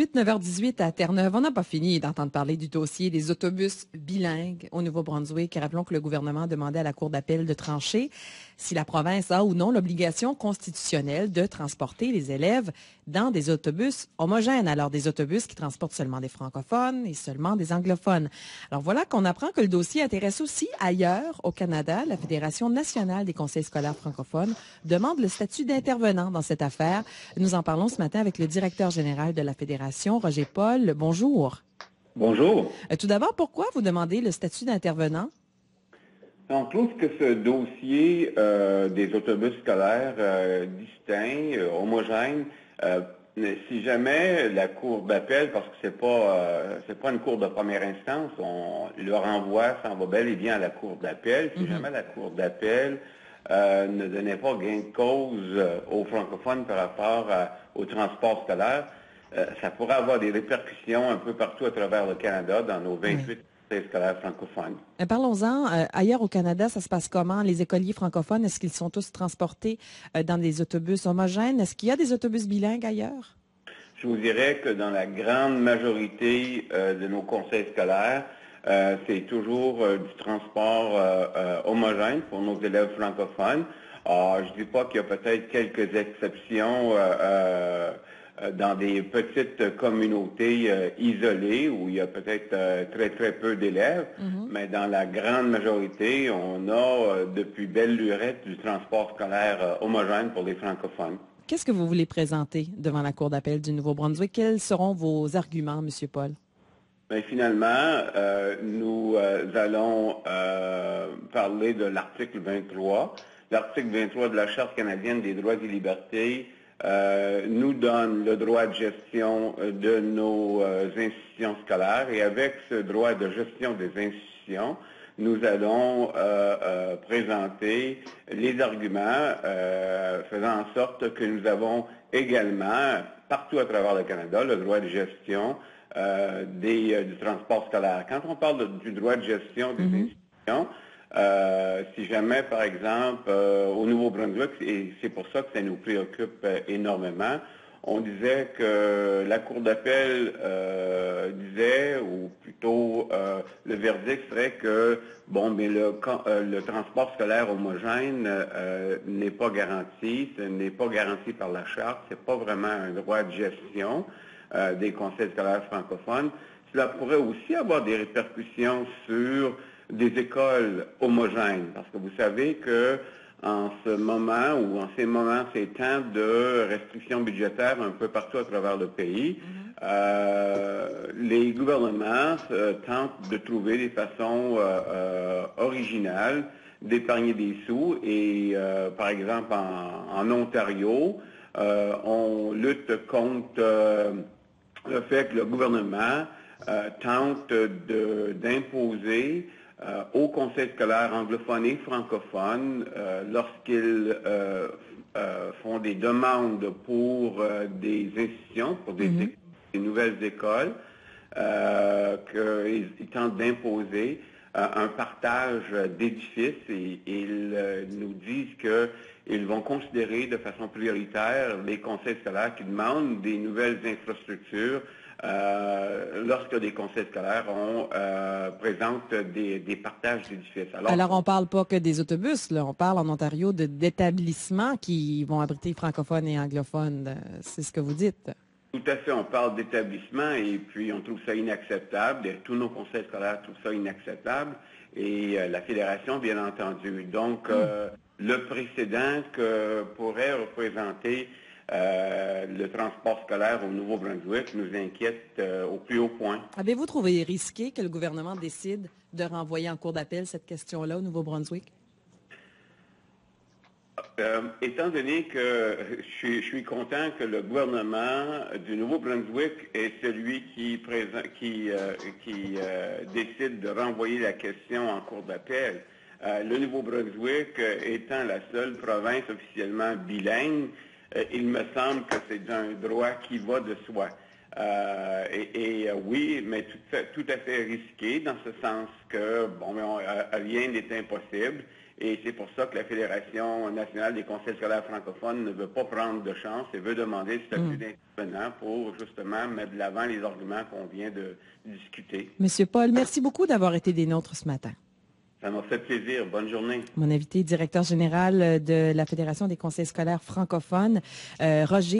9h18 à Terre-Neuve. On n'a pas fini d'entendre parler du dossier des autobus bilingues au Nouveau-Brunswick. Rappelons que le gouvernement a demandé à la Cour d'appel de trancher si la province a ou non l'obligation constitutionnelle de transporter les élèves dans des autobus homogènes. Alors, des autobus qui transportent seulement des francophones et seulement des anglophones. Alors, voilà qu'on apprend que le dossier intéresse aussi ailleurs au Canada. La Fédération nationale des conseils scolaires francophones demande le statut d'intervenant dans cette affaire. Nous en parlons ce matin avec le directeur général de la Fédération, Roger Paul. Bonjour. Bonjour. Tout d'abord, pourquoi vous demandez le statut d'intervenant? On trouve que ce dossier des autobus scolaires distincts, homogènes, si jamais la Cour d'appel, parce que c'est pas une cour de première instance, on le renvoie, ça en va bel et bien à la Cour d'appel. Si jamais la Cour d'appel ne donnait pas gain de cause aux francophones par rapport au transport scolaire, ça pourrait avoir des répercussions un peu partout à travers le Canada, dans nos 28 conseils scolaires francophones. Parlons-en. Ailleurs au Canada, ça se passe comment? Les écoliers francophones, est-ce qu'ils sont tous transportés dans des autobus homogènes? Est-ce qu'il y a des autobus bilingues ailleurs? Je vous dirais que dans la grande majorité de nos conseils scolaires, c'est toujours du transport homogène pour nos élèves francophones. Je ne dis pas qu'il y a peut-être quelques exceptions dans des petites communautés isolées où il y a peut-être très, très peu d'élèves, mais dans la grande majorité, on a depuis belle lurette du transport scolaire homogène pour les francophones. Qu'est-ce que vous voulez présenter devant la Cour d'appel du Nouveau-Brunswick? Quels seront vos arguments, M. Paul? Bien, finalement, nous allons parler de l'article 23. L'article 23 de la Charte canadienne des droits et libertés nous donne le droit de gestion de nos institutions scolaires. Et avec ce droit de gestion des institutions, nous allons présenter les arguments faisant en sorte que nous avons également, partout à travers le Canada, le droit de gestion du transport scolaire. Quand on parle du droit de gestion des institutions, si jamais, par exemple, au Nouveau-Brunswick, et c'est pour ça que ça nous préoccupe énormément, on disait que la Cour d'appel disait, ou plutôt le verdict serait que le transport scolaire homogène n'est pas garanti, ce n'est pas garanti par la Charte, c'est pas vraiment un droit de gestion des conseils scolaires francophones. Cela pourrait aussi avoir des répercussions sur des écoles homogènes, parce que vous savez que en ce moment ou en ces moments, ces temps de restrictions budgétaires un peu partout à travers le pays, les gouvernements tentent de trouver des façons originales d'épargner des sous. Et par exemple, en Ontario, on lutte contre le fait que le gouvernement tente d'imposer aux conseils scolaires anglophones et francophones, lorsqu'ils font des demandes pour des institutions, pour des nouvelles écoles, qu'ils tentent d'imposer un partage d'édifices et ils nous disent qu'ils vont considérer de façon prioritaire les conseils scolaires qui demandent des nouvelles infrastructures lorsque des conseils scolaires présentent des partages d'édifices. Alors, on ne parle pas que des autobus, là. On parle en Ontario d'établissements qui vont abriter francophones et anglophones. C'est ce que vous dites. Tout à fait, on parle d'établissement et puis on trouve ça inacceptable. Tous nos conseils scolaires trouvent ça inacceptable et la Fédération, bien entendu. Donc, le précédent que pourrait représenter le transport scolaire au Nouveau-Brunswick nous inquiète au plus haut point. Avez-vous trouvé risqué que le gouvernement décide de renvoyer en cour d'appel cette question-là au Nouveau-Brunswick? Étant donné que je suis content que le gouvernement du Nouveau-Brunswick est celui qui décide de renvoyer la question en cour d'appel, le Nouveau-Brunswick étant la seule province officiellement bilingue, il me semble que c'est un droit qui va de soi. Oui, mais tout à fait risqué dans ce sens que rien n'est impossible Et c'est pour ça que la Fédération nationale des conseils scolaires francophones ne veut pas prendre de chance et veut demander le statut d'intervenant pour justement mettre de l'avant les arguments qu'on vient de discuter. Monsieur Paul, merci beaucoup d'avoir été des nôtres ce matin. Ça m'a fait plaisir. Bonne journée. Mon invité, directeur général de la Fédération des conseils scolaires francophones, Roger